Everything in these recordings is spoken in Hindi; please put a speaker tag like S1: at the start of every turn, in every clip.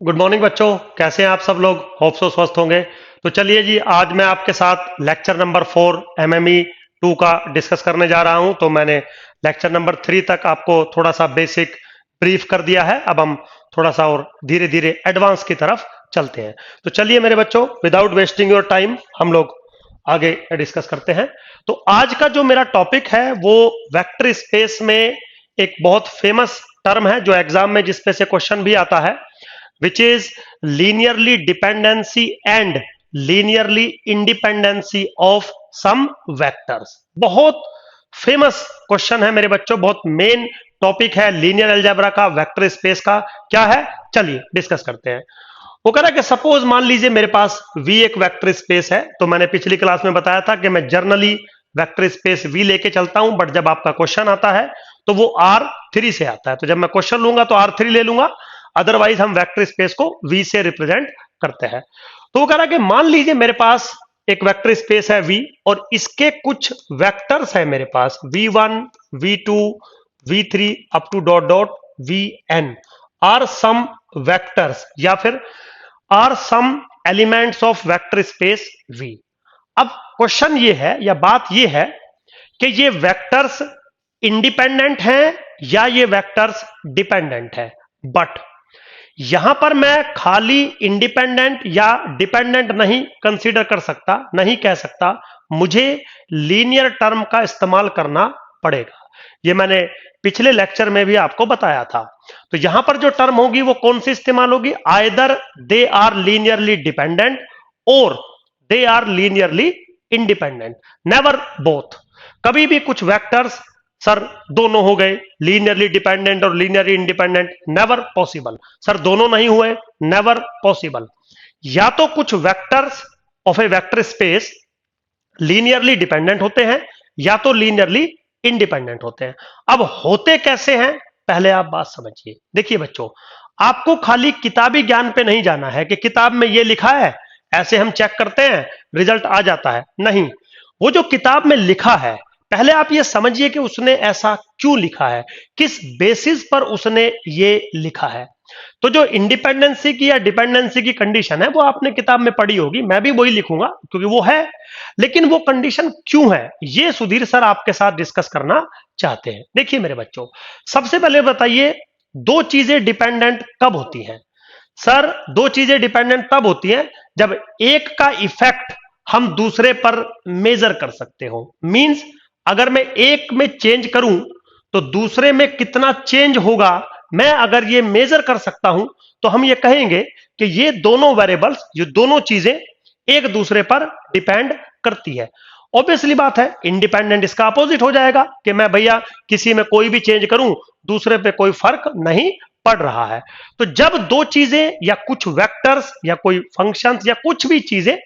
S1: गुड मॉर्निंग बच्चों, कैसे हैं आप सब लोग। होप सो स्वस्थ होंगे। तो चलिए जी, आज मैं आपके साथ लेक्चर नंबर 4 एमएमई 2 का डिस्कस करने जा रहा हूं। तो मैंने लेक्चर नंबर 3 तक आपको थोड़ा सा बेसिक ब्रीफ कर दिया है। अब हम थोड़ा सा और धीरे धीरे एडवांस की तरफ चलते हैं। तो चलिए मेरे बच्चों, विदाउट वेस्टिंग योर टाइम हम लोग आगे डिस्कस करते हैं। तो आज का जो मेरा टॉपिक है वो वेक्टर स्पेस में एक बहुत फेमस टर्म है जो एग्जाम में जिस पे से क्वेश्चन भी आता है, which is linearly dependency and linearly independency of some vectors। बहुत फेमस क्वेश्चन है मेरे बच्चों, बहुत मेन टॉपिक है लीनियर अलजेब्रा का, वेक्टर स्पेस का। क्या है, चलिए डिस्कस करते हैं। वो कह रहा है कि सपोज मान लीजिए मेरे पास V एक वेक्टर स्पेस है। तो मैंने पिछली क्लास में बताया था कि मैं जर्नली वेक्टर स्पेस V लेके चलता हूं, बट जब आपका क्वेश्चन आता है तो वो R3 से आता है। तो जब मैं क्वेश्चन लूंगा तो R3 ले लूंगा, अदरवाइज हम वेक्टर स्पेस को V से रिप्रेजेंट करते हैं। तो वो कह रहा है कि मान लीजिए मेरे पास एक वेक्टर स्पेस है V और इसके कुछ वेक्टर्स है मेरे पास V1, V2, V3 up to dot dot Vn are some vectors या फिर are some elements of vector space V। अब क्वेश्चन ये है या बात ये है कि ये वेक्टर्स इंडिपेंडेंट हैं या ये वेक्टर्स डिपेंडेंट है। बट यहां पर मैं खाली इंडिपेंडेंट या डिपेंडेंट नहीं कंसीडर कर सकता, नहीं कह सकता, मुझे लीनियर टर्म का इस्तेमाल करना पड़ेगा। ये मैंने पिछले लेक्चर में भी आपको बताया था। तो यहां पर जो टर्म होगी वो कौन सी इस्तेमाल होगी, either they are linearly dependent और they are linearly independent, never both. कभी भी कुछ वेक्टर्स सर दोनों हो गए लीनियरली डिपेंडेंट और linearly independent, never possible. Sir दोनों नहीं हुए, नेवर पॉसिबल। या तो कुछ vectors of a vector space linearly dependent होते हैं या तो लीनियरली इंडिपेंडेंट होते हैं। अब होते कैसे हैं, पहले आप बात समझिए। देखिए बच्चों, आपको खाली किताबी ज्ञान पे नहीं जाना है कि किताब में ये लिखा है ऐसे हम चेक करते हैं रिजल्ट आ जाता है, नहीं। वो जो किताब में लिखा है पहले आप ये समझिए कि उसने ऐसा क्यों लिखा है, किस बेसिस पर उसने ये लिखा है। तो जो इंडिपेंडेंसी की या डिपेंडेंसी की कंडीशन है वो आपने किताब में पढ़ी होगी, मैं भी वही लिखूंगा क्योंकि वो है। लेकिन वो कंडीशन क्यों है ये सुधीर सर आपके साथ डिस्कस करना चाहते हैं। देखिए मेरे बच्चों, सबसे पहले बताइए दो चीजें डिपेंडेंट कब होती हैं। सर दो चीजें डिपेंडेंट तब होती हैं जब एक का इफेक्ट हम दूसरे पर मेजर कर सकते हो। मींस अगर मैं एक में चेंज करूं तो दूसरे में कितना चेंज होगा मैं अगर ये मेजर कर सकता हूं तो हम ये कहेंगे कि ये दोनों वेरिएबल्स, ये दोनों चीजें एक दूसरे पर डिपेंड करती है। ऑब्वियसली बात है, इंडिपेंडेंट इसका अपोजिट हो जाएगा कि मैं भैया किसी में कोई भी चेंज करूं दूसरे पे कोई फर्क नहीं पड़ रहा है। तो जब दो चीजें या कुछ वेक्टर्स या कोई फंक्शंस या कुछ भी चीजें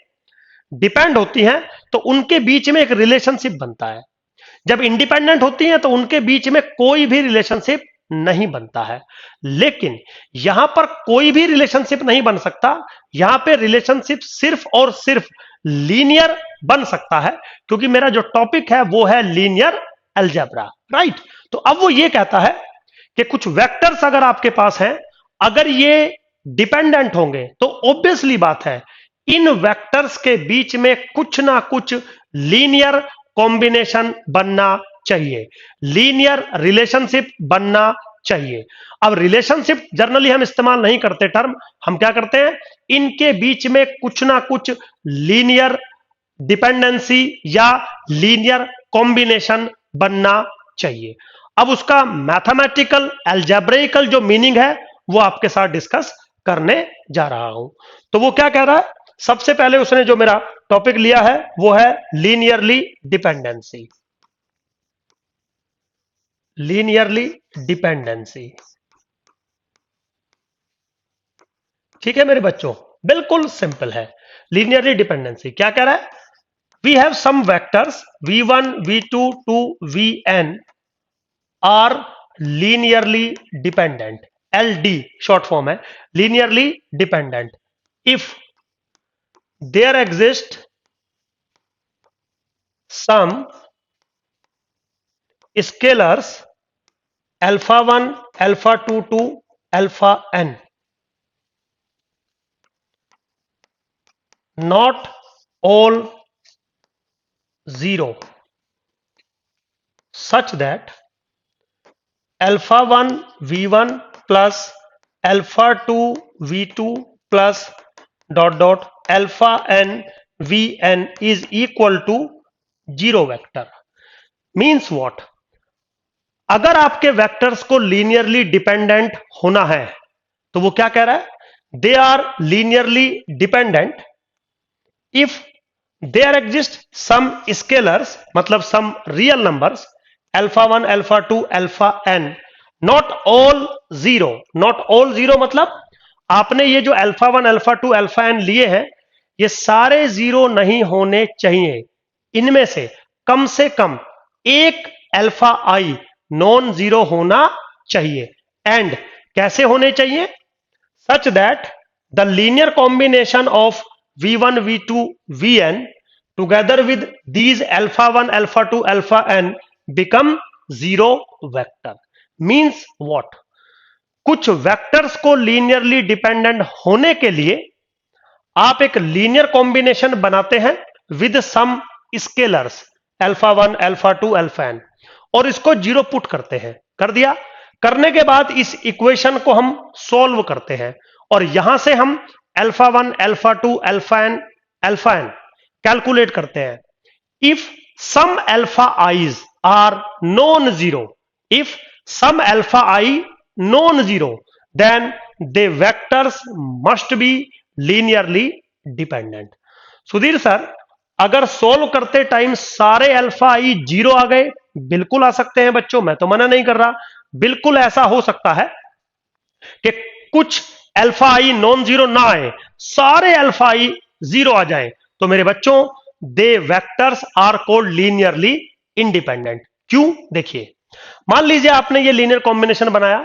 S1: डिपेंड होती हैं तो उनके बीच में एक रिलेशनशिप बनता है। जब इंडिपेंडेंट होती हैं तो उनके बीच में कोई भी रिलेशनशिप नहीं बनता है। लेकिन यहां पर कोई भी रिलेशनशिप नहीं बन सकता, यहां पे रिलेशनशिप सिर्फ और सिर्फ लीनियर बन सकता है क्योंकि मेरा जो टॉपिक है वो है लीनियर अलजेब्रा, राइट। तो अब वो ये कहता है कि कुछ वेक्टर्स अगर आपके पास हैं, अगर ये डिपेंडेंट होंगे तो ऑब्वियसली बात है इन वेक्टर्स के बीच में कुछ ना कुछ लीनियर कॉम्बिनेशन बनना चाहिए, लीनियर रिलेशनशिप बनना चाहिए। अब रिलेशनशिप जनरली हम इस्तेमाल नहीं करते टर्म, हम क्या करते हैं इनके बीच में कुछ ना कुछ लीनियर डिपेंडेंसी या लीनियर कॉम्बिनेशन बनना चाहिए। अब उसका मैथमेटिकल एल्जेब्रिकल जो मीनिंग है वो आपके साथ डिस्कस करने जा रहा हूं। तो वो क्या कह रहा है, सबसे पहले उसने जो मेरा टॉपिक लिया है वो है लीनियरली डिपेंडेंसी, लीनियरली डिपेंडेंसी। ठीक है मेरे बच्चों, बिल्कुल सिंपल है। लीनियरली डिपेंडेंसी क्या कह रहा है, we have some vectors v1 v2 to vn are linearly dependent, LD short form है, linearly dependent if there exist some scalars alpha 1 alpha 2 to alpha n। not all 0 such that alpha 1 v1 plus alpha 2 v2 plus dot dot alpha n vn is equal to 0 vector. Means what? अगर आपके वेक्टर्स को लीनियरली डिपेंडेंट होना है तो वो क्या कह रहा है? They are linearly dependent if there exist some scalars, मतलब some real numbers, alpha 1 alpha 2 alpha n, not all 0। Not all 0 मतलब आपने ये जो अल्फा 1 अल्फा 2 अल्फा n लिए हैं ये सारे 0 नहीं होने चाहिए। इनमें से कम एक अल्फा i नॉन 0 होना चाहिए। एंड कैसे होने चाहिए? Such that the linear combination of v1 v2 vn together with these alpha 1 alpha 2 alpha n become 0 vector. Means what? कुछ वेक्टर्स को लीनियरली डिपेंडेंट होने के लिए आप एक लीनियर कॉम्बिनेशन बनाते हैं with some scalars alpha 1 alpha 2 alpha n और इसको 0 पुट करते हैं। कर दिया। करने के बाद इस इक्वेशन को हम सॉल्व करते हैं और यहां से हम alpha 1 alpha 2 alpha n calculate करते हैं। If some alpha i's are non 0, if some alpha i non 0, then they vectors must be linearly dependent. Sudhir sir, अगर सोल्व करते टाइम सारे अल्फा आई 0 आ गए? बिल्कुल आ सकते हैं बच्चों, मैं तो मना नहीं कर रहा। बिल्कुल ऐसा हो सकता है कि कुछ अल्फा आई नॉन 0 ना आए, सारे अल्फा आई 0 आ जाए, तो मेरे बच्चों the vectors are called linearly independent. क्यों? देखिए, मान लीजिए आपने ये लीनियर कॉम्बिनेशन बनाया,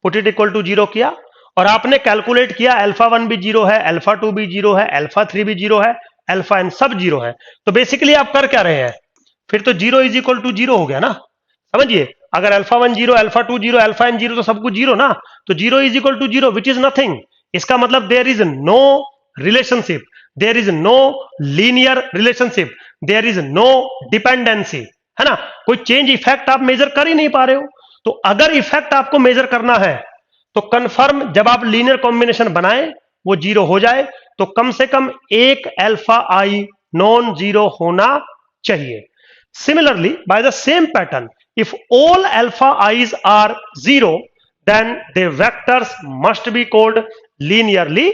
S1: पुट इट इक्वल टू 0 किया और आपने कैलकुलेट किया अल्फा 1 भी 0 है, अल्फा 2 भी 0 है, अल्फा 3 भी 0 है, अल्फा n सब 0 है। तो बेसिकली आप कर क्या रहे हैं? फिर तो 0 इज इक्वल टू 0 हो गया ना। समझिए, अगर अल्फा 1 0 अल्फा 2 0 अल्फा n 0 तो सब कुछ 0 ना, तो 0 is equal to 0 which is nothing. इसका मतलब there is no relationship, there is no linear relationship, there is no dependency, है ना। कोई चेंज इफेक्ट आप मेजर कर ही नहीं पा रहे हो। तो अगर इफेक्ट आपको मेजर करना है तो कंफर्म जब आप लीनियर कॉम्बिनेशन बनाएं वो 0 हो जाए, तो कम से कम एक अल्फा आई नॉन 0 होना चाहिए। Similarly by the same pattern, if all alpha i's are 0, then the vectors must be called linearly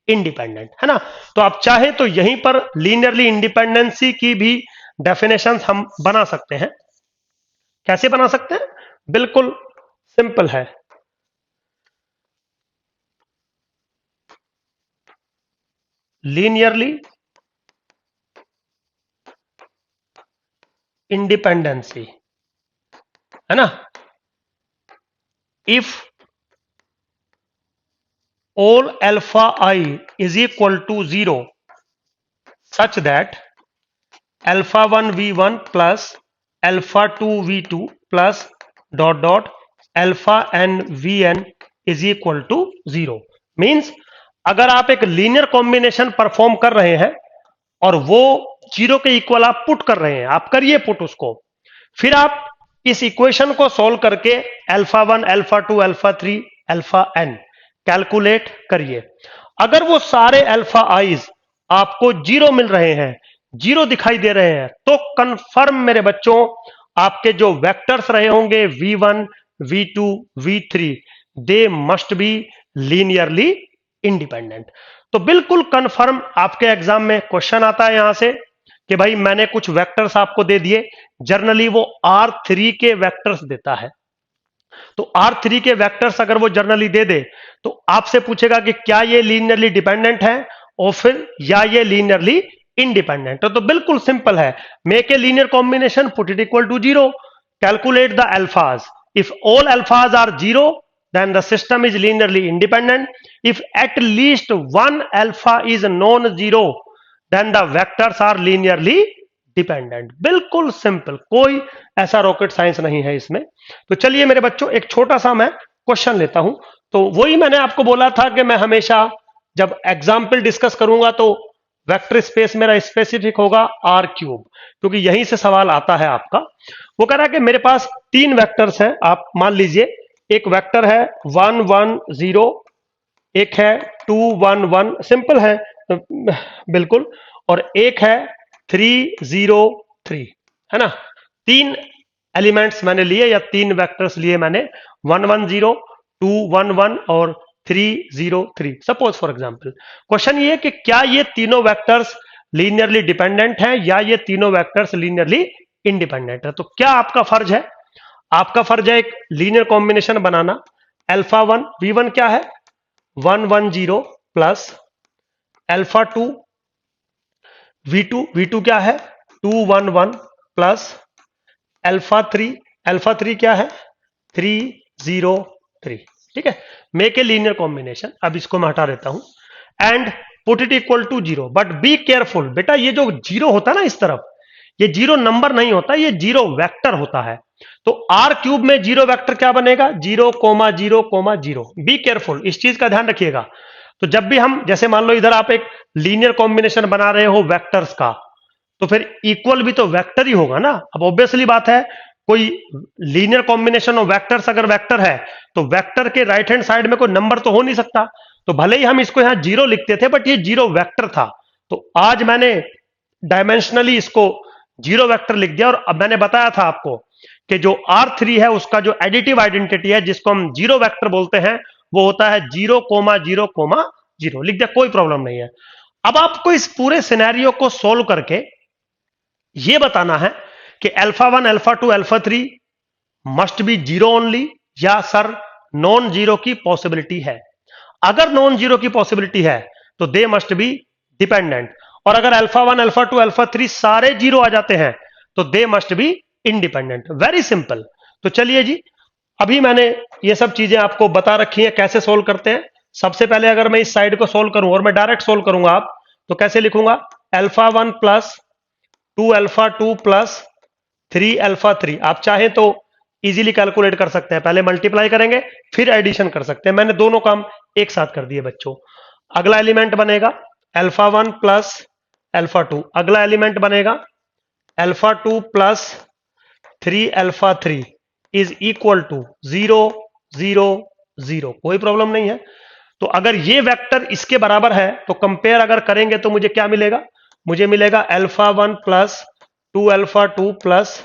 S1: independent, है ना। तो आप चाहे तो यहीं पर लीनियरली इंडिपेंडेंसी की भी डेफिनेशन हम बना सकते हैं। कैसे बना सकते हैं? बिल्कुल सिंपल है। लीनियरली इंडिपेंडेंसी, है ना। If all alpha I is equal to 0 such that alpha 1 v1 plus alpha 2 v2 plus dot dot alpha n vn is equal to 0 means अगर आप एक लीनियर कॉम्बिनेशन परफॉर्म कर रहे हैं और वो 0 के इक्वल आप पुट कर रहे हैं, आप करिए पुट उसको, फिर आप इस इक्वेशन को सॉल्व करके alpha 1 alpha 2 alpha 3 alpha n calculate करिए। अगर वो सारे अल्फा आईज आपको 0 मिल रहे हैं, 0 दिखाई दे रहे हैं, तो कंफर्म मेरे बच्चों आपके जो वेक्टर्स रहे होंगे v1 v2 v3 they must be linearly independent. तो बिल्कुल कंफर्म आपके एग्जाम में क्वेश्चन आता है यहां से कि भाई मैंने कुछ वेक्टर्स आपको दे दिए, जनरली वो R3 के वेक्टर्स देता है। तो R3 के वेक्टर्स अगर वो जनरली दे दे तो आपसे पूछेगा कि क्या ये लीनियरली डिपेंडेंट है और फिर या ये लीनियरली इंडिपेंडेंट है। तो बिल्कुल सिंपल है, make a linear combination, put it equal to 0, calculate the alphas. If all alphas are 0 then the system is linearly independent. If at least one alpha is non-zero then the vectors are linearly dependent. बिल्कुल सिंपल, कोई ऐसा रॉकेट साइंस नहीं है इसमें। तो चलिए मेरे बच्चों एक छोटा सा मैं क्वेश्चन लेता हूं। तो वही मैंने आपको बोला था कि मैं हमेशा जब एग्जाम्पल डिस्कस करूंगा तो वेक्टर स्पेस मेरा स्पेसिफिक होगा आर क्यूब, क्योंकि यहीं से सवाल आता है आपका। वो कह रहा है कि मेरे पास 3 वेक्टर्स हैं, आप मान लीजिए एक वेक्टर है 1 1 0, एक है 2 1 1, सिंपल है बिल्कुल, और एक है 3 0 3, है ना। 3 एलिमेंट्स मैंने लिए या 3 वेक्टर्स लिए मैंने, 1 1 0, 2 1 1 और 3 0 3। सपोज फॉर एग्जांपल क्वेश्चन ये है कि क्या ये तीनों वेक्टर्स लीनियरली डिपेंडेंट हैं या ये तीनों वेक्टर्स लीनियरली इंडिपेंडेंट है। तो क्या आपका फर्ज है? आपका फर्ज है एक लीनियर कॉम्बिनेशन बनाना। अल्फा 1 v1 क्या है? 1 1 0 प्लस अल्फा 2 v2 क्या है? 2 1 1 प्लस अल्फा 3 क्या है? 3 0 3। ठीक है, मेक ए लीनियर कॉम्बिनेशन। अब इसको मैं हटा देता हूं and put it equal to 0, but be careful बेटा, ये जो 0 होता है ना इस तरफ, ये 0 नंबर नहीं होता, ये 0 वेक्टर होता है। तो आर क्यूब में 0 वेक्टर क्या बनेगा? 0 0 0। बी केयरफुल, इस चीज का ध्यान रखिएगा। तो जब भी हम, जैसे मान लो इधर आप एक लीनियर कॉम्बिनेशन बना रहे हो वेक्टर्स का, तो फिर इक्वल भी तो वेक्टर ही होगा ना। अब ऑब्वियसली बात है, कोई लीनियर कॉम्बिनेशन ऑफ वेक्टर्स अगर वेक्टर है तो वेक्टर के राइट हैंड साइड में कोई नंबर तो हो नहीं सकता। तो भले ही हम इसको यहां 0 लिखते थे, बट ये 0 वेक्टर था। तो आज मैंने डायमेंशनली इसको 0 वेक्टर लिख दिया। और अब मैंने बताया था आपको कि जो R3 है उसका जो एडिटिव आइडेंटिटी है, जिसको हम 0 वेक्टर बोलते हैं, वो होता है 0 0 0। लिख दिया, कोई प्रॉब्लम नहीं है। अब आपको इस पूरे सिनेरियो को सोल्व करके ये बताना है कि alpha 1 alpha 2 alpha 3 must be 0 only, या सर नॉन जीरो की पॉसिबिलिटी है। अगर नॉन जीरो की पॉसिबिलिटी है तो दे मस्ट बी डिपेंडेंट, और अगर अल्फा 1 अल्फा 2 अल्फा 3 सारे 0 आ जाते हैं तो they must be independent. Very simple. तो चलिए जी, अभी मैंने ये सब चीजें आपको बता रखी हैं कैसे सोल्व करते हैं। सबसे पहले अगर मैं इस साइड को सोल्व करूं, और मैं डायरेक्ट सोल्व करूंगा आप, तो कैसे लिखूंगा? Alpha 1 plus 2 alpha 2 plus 3 alpha 3। आप चाहें तो इजीली कैलकुलेट कर सकते हैं, पहले मल्टीप्लाई करेंगे फिर एडिशन कर सकते हैं। मैंने दोनों काम एक साथ कर दिए बच्चों। अगला एलिमेंट बनेगा अल्फा 1 प्लस अल्फा 2। अगला एलिमेंट बनेगा alpha 2 plus 3 alpha 3 is equal to 0 0 0। कोई प्रॉब्लम नहीं है। तो अगर ये वेक्टर इसके बराबर है तो कंपेयर अगर करेंगे तो मुझे क्या मिलेगा? मुझे मिलेगा alpha 1 plus 2 alpha 2 plus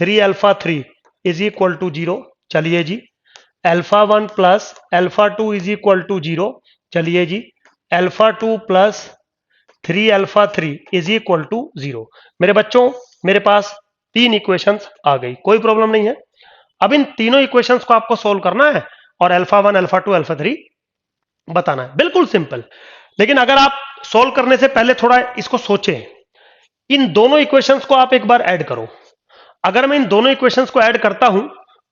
S1: 3 alpha 3 is equal to 0। चलिए जी, alpha 1 plus alpha 2 is equal to 0। चलिए जी, alpha 2 plus 3 alpha 3 is equal to 0। मेरे बच्चों, मेरे पास 3 इक्वेशंस आ गई, कोई प्रॉब्लम नहीं है। अब इन तीनों इक्वेशंस को आपको सोल्व करना है और अल्फा 1 अल्फा 2 अल्फा 3 बताना है, बिल्कुल सिंपल। लेकिन अगर आप सोल्व करने से पहले थोड़ा इसको सोचें, इन दोनों इक्वेशंस को आप एक बार ऐड करो। अगर मैं इन दोनों इक्वेशंस को ऐड करता हूं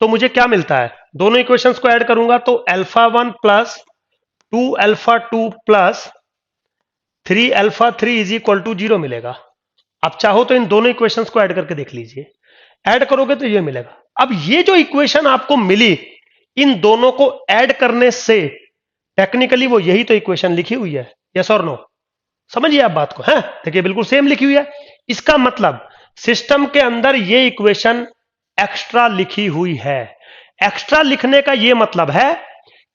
S1: तो मुझे क्या मिलता है? दोनों इक्वेशंस को ऐड करूंगा तो alpha 1 plus 2 alpha 2 plus 3 alpha 3 is equal to 0 मिलेगा। आप चाहो तो इन दोनों इक्वेशंस को ऐड करके देख लीजिए, ऐड करोगे तो ये मिलेगा। अब ये जो इक्वेशन आपको मिली, इन दोनों को ऐड करने से टेक्निकली वो यही तो इक्वेशन लिखी हुई है। यस और नो? समझिए आप बात को, है देखिए बिल्कुल सेम लिखी हुई है। इसका मतलब सिस्टम के अंदर ये इक्वेशन एक्स्ट्रा लिखी हुई है। एक्स्ट्रा लिखने का ये मतलब है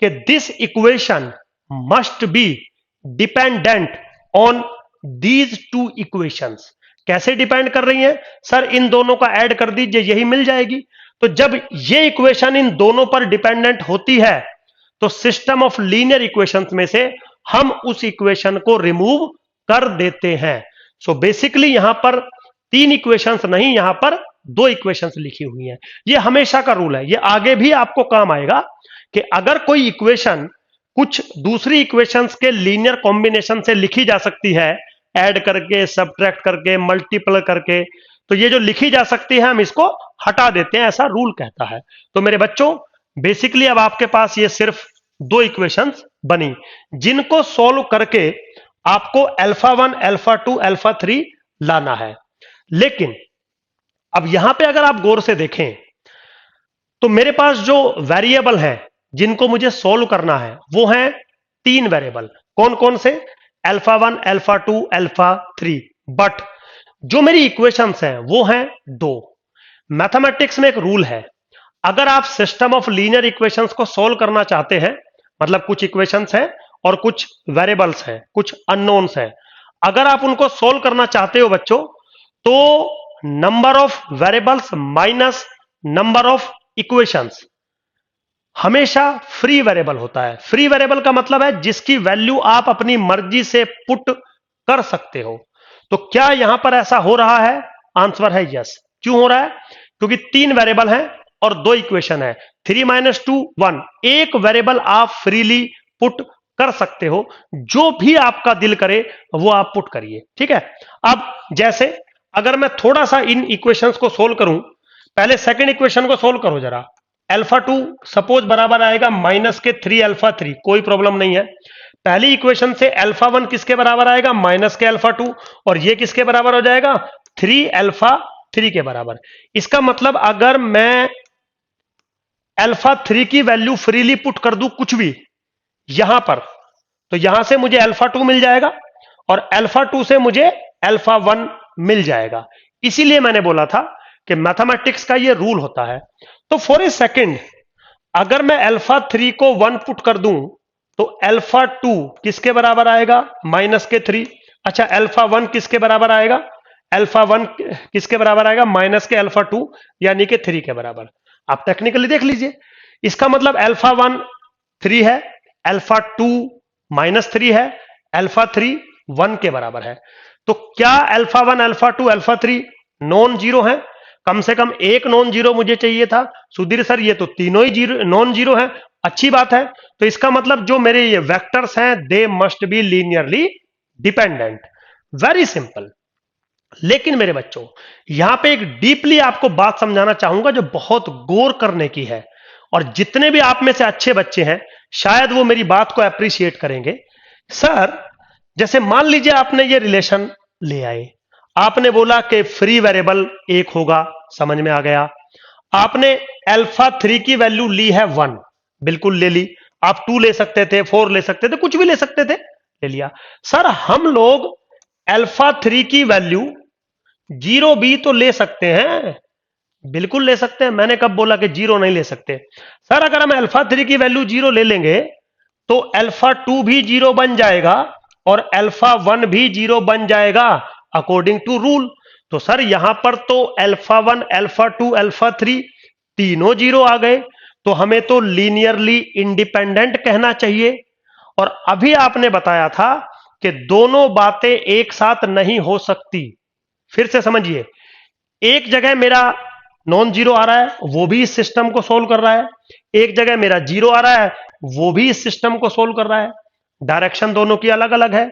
S1: कि this equation must be dependent on these two equations. कैसे डिपेंड कर रही हैं? सर इन दोनों का ऐड कर दीजिए, यही मिल जाएगी। तो जब ये इक्वेशन इन दोनों पर डिपेंडेंट होती है तो सिस्टम ऑफ लीनियर इक्वेशंस में से हम उस इक्वेशन को रिमूव कर देते हैं। सो बेसिकली यहां पर 3 इक्वेशंस नहीं, यहां पर 2 इक्वेशंस लिखी हुई हैं। ये हमेशा का रूल है, ये आगे भी आपको काम आएगा कि अगर कोई इक्वेशन कुछ दूसरी इक्वेशंस के लीनियर कॉम्बिनेशन से लिखी जा सकती है, ऐड करके, सब्ट्रैक्ट करके, मल्टीपल करके, तो ये जो लिखी जा सकती है हम इसको हटा देते हैं, ऐसा रूल कहता है। तो मेरे बच्चों, बेसिकली अब आपके पास ये सिर्फ 2 इक्वेशंस बनी, जिनको सोल्व करके आपको अल्फा 1 अल्फा 2 अल्फा 3 लाना है। लेकिन अब यहां पे अगर आप गौर से देखें तो मेरे पास जो वेरिएबल हैं जिनको मुझे सोल्व करना है वो हैं 3 वेरिएबल। कौन कौन से? अल्फा 1, अल्फा 2, अल्फा 3, बट जो मेरी इक्वेशंस हैं वो हैं दो। मैथमेटिक्स में एक रूल है, अगर आप सिस्टम ऑफ लीनियर इक्वेशंस को सोल्व करना चाहते हैं, मतलब कुछ इक्वेशंस हैं और कुछ वेरिएबल्स हैं, कुछ अननोन्स हैं, अगर आप उनको सोल्व करना चाहते हो बच्चों, तो number of variables minus number of equations हमेशा फ्री वेरिएबल होता है। फ्री वेरिएबल का मतलब है जिसकी वैल्यू आप अपनी मर्जी से पुट कर सकते हो। तो क्या यहां पर ऐसा हो रहा है? आंसर है यस। क्यों हो रहा है? क्योंकि तीन वेरिएबल हैं और दो इक्वेशन है, 3 माइनस 2 1। एक वेरिएबल आप फ्रीली पुट कर सकते हो, जो भी आपका दिल करे वो आप पुट करिए, ठीक है। अब जैसे अगर मैं थोड़ा सा इन इक्वेशंस को सोल्व करूं, पहले सेकंड इक्वेशन को सोल्व करो जरा। अल्फा 2 सपोज बराबर आएगा माइनस के 3 अल्फा 3, कोई प्रॉब्लम नहीं है। पहली इक्वेशन से अल्फा 1 किसके बराबर आएगा? माइनस के अल्फा 2, और ये किसके बराबर हो जाएगा? 3 अल्फा 3 के बराबर। इसका मतलब अगर मैं अल्फा 3 की वैल्यू फ्रीली पुट कर दूं कुछ भी यहां पर, तो यहां से मुझे अल्फा 2 मिल जाएगा और अल्फा 2 से मुझे अल्फा 1 मिल जाएगा। इसीलिए मैंने बोला था कि मैथमेटिक्स का ये रूल होता है। तो फॉर ए सेकेंड अगर मैं अल्फा 3 को 1 पुट कर दूं तो अल्फा 2 किसके बराबर आएगा? माइनस के 3। अच्छा, अल्फा 1 किसके बराबर आएगा? अल्फा 1 किसके बराबर आएगा? माइनस के अल्फा 2 यानी कि 3 के बराबर। आप टेक्निकली देख लीजिए, इसका मतलब अल्फा 1 3 है, अल्फा 2 माइनस 3 है, अल्फा 3 1 के बराबर है। तो क्या alpha 1, alpha 2, alpha 3 non zero है? कम से कम एक नॉन जीरो मुझे चाहिए था। सुधीर सर ये तो तीनों ही जीरो नॉन जीरो है। अच्छी बात है। तो इसका मतलब जो मेरे ये वेक्टर्स हैं they must be linearly dependent. Very simple. लेकिन मेरे बच्चों यहां पे एक डीपली आपको बात समझाना चाहूंगा जो बहुत गौर करने की है, और जितने भी आप में से अच्छे बच्चे हैं शायद वो मेरी बात को अप्रिशिएट करेंगे। सर जैसे मान लीजिए आपने ये रिलेशन ले आए, आपने बोला कि फ्री वेरिएबल एक होगा, समझ में आ गया। आपने अल्फा 3 की वैल्यू ली है 1, बिल्कुल ले ली। आप 2 ले सकते थे, 4 ले सकते थे, कुछ भी ले सकते थे, ले लिया। सर हम लोग अल्फा 3 की वैल्यू 0 भी तो ले सकते हैं, बिल्कुल ले सकते हैं। मैंने कब बोला कि 0 नहीं ले सकते? सर अगर हम अल्फा 3 की वैल्यू 0 ले लेंगे तो अल्फा 2 भी 0 बन जाएगा और अल्फा 1 भी 0 बन जाएगा अकॉर्डिंग टू रूल। तो सर यहां पर तो अल्फा 1, अल्फा 2, अल्फा 3 तीनों 0 आ गए, तो हमें तो लीनियरली इंडिपेंडेंट कहना चाहिए। और अभी आपने बताया था कि दोनों बातें एक साथ नहीं हो सकती। फिर से समझिए, एक जगह मेरा नॉन जीरो आ रहा है वो भी इस सिस्टम को सोल्व कर रहा है, एक जगह मेरा जीरो आ रहा है वो भी इस सिस्टम को सोल्व कर रहा है। डायरेक्शन दोनों की अलग अलग है।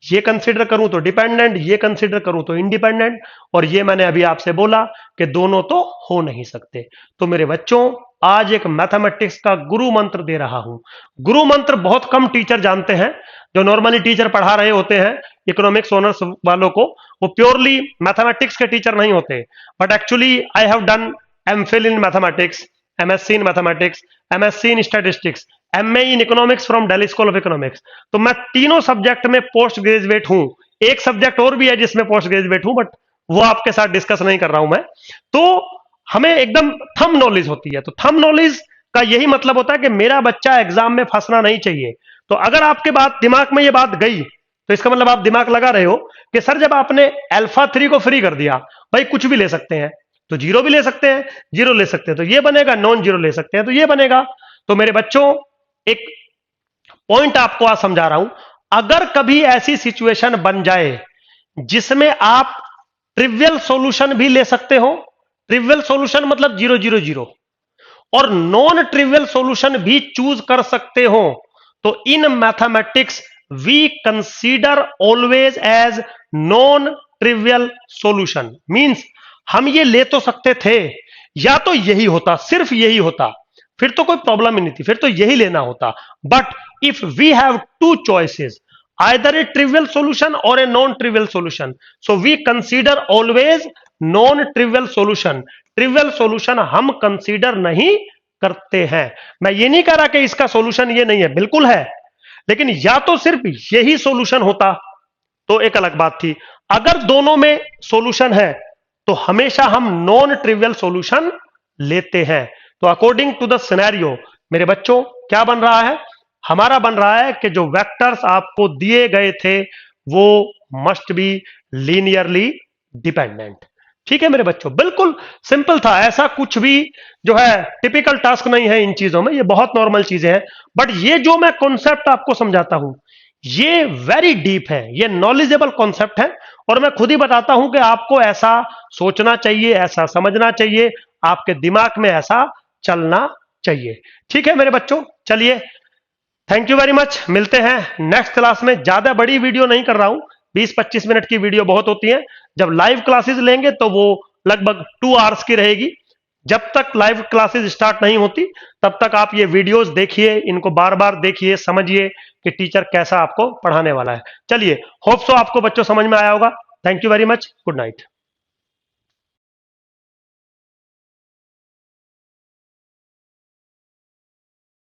S1: ये कंसीडर करूं तो डिपेंडेंट, ये कंसीडर करूं तो इंडिपेंडेंट, और ये मैंने अभी आपसे बोला कि दोनों तो हो नहीं सकते। तो मेरे बच्चों आज एक मैथमेटिक्स का गुरु मंत्र दे रहा हूं। गुरु मंत्र बहुत कम टीचर जानते हैं, जो नॉर्मली टीचर पढ़ा रहे होते हैं इकोनॉमिक्स ऑनर्स वालों को, वो प्योरली मैथमेटिक्स के टीचर नहीं होते। But actually I have done MPhil in mathematics, MSc in mathematics, MSc in statistics, MA in economics from Delhi school of economics. तो मैं तीनों सब्जेक्ट में पोस्ट ग्रेजुएट हूं। एक सब्जेक्ट और भी है जिसमें पोस्ट ग्रेजुएट हूं, बट वो आपके साथ डिस्कस नहीं कर रहा हूं मैं। तो हमें एकदम थंब नॉलेज होती है। तो थंब नॉलेज का यही मतलब होता है कि मेरा बच्चा एग्जाम में फंसना नहीं चाहिए। तो अगर आपके बात दिमाग में ये बात गई तो इसका मतलब आप दिमाग लगा रहे हो कि सर जब आपने अल्फा 3 को फ्री कर दिया, भाई कुछ भी ले सकते हैं, तो 0 भी ले सकते हैं, 0 ले सकते हैं तो ये बनेगा, नॉन 0 ले सकते हैं तो ये बनेगा। तो मेरे बच्चों एक पॉइंट आपको आज समझा रहा हूं, अगर कभी ऐसी सिचुएशन बन जाए जिसमें आप ट्रिवियल सॉल्यूशन भी ले सकते हो, ट्रिवियल सॉल्यूशन मतलब 0 0 0, और नॉन ट्रिवियल सॉल्यूशन भी चूज कर सकते हो, तो in mathematics we consider always as non trivial solution. Means हम ये ले तो सकते थे, या तो यही होता, सिर्फ यही होता, फिर तो कोई प्रॉब्लम ही नहीं थी, फिर तो यही लेना होता। But if we have two choices, either a trivial solution or a non-trivial solution, so we consider always non-trivial solution. trivial solution हम कंसीडर नहीं करते हैं। मैं ये नहीं कह रहा कि इसका सॉल्यूशन ये नहीं है, बिल्कुल है, लेकिन या तो सिर्फ यही सॉल्यूशन होता तो एक अलग बात थी। अगर दोनों में सॉल्यूशन है तो हमेशा हम नॉन ट्रिवियल सॉल्यूशन लेते हैं। तो अकॉर्डिंग टू द सिनेरियो मेरे बच्चों क्या बन रहा है, हमारा बन रहा है कि जो वेक्टर्स आपको दिए गए थे वो मस्ट बी लीनियरली डिपेंडेंट। ठीक है मेरे बच्चों, बिल्कुल सिंपल था, ऐसा कुछ भी जो है टिपिकल टास्क नहीं है इन चीजों में, ये बहुत नॉर्मल चीजें हैं। बट ये जो मैं कॉन्सेप्ट आपको समझाता हूं ये वेरी डीप है, ये नॉलेजेबल कॉन्सेप्ट है, और मैं खुद ही बताता हूं कि आपको ऐसा सोचना चाहिए, ऐसा समझना चाहिए, आपके दिमाग में ऐसा चलना चाहिए। ठीक है मेरे बच्चों, चलिए थैंक यू वेरी मच, मिलते हैं नेक्स्ट क्लास में। ज्यादा बड़ी वीडियो नहीं कर रहा हूं, 20-25 मिनट की वीडियो बहुत होती है। जब लाइव क्लासेस लेंगे तो वो लगभग 2 आवर्स की रहेगी। जब तक लाइव क्लासेस स्टार्ट नहीं होती तब तक आप ये वीडियोस देखिए, इनको बार बार देखिए, समझिए कि टीचर कैसा आपको पढ़ाने वाला है। चलिए, होप सो आपको बच्चों समझ में आया होगा। Thank you very much, good night.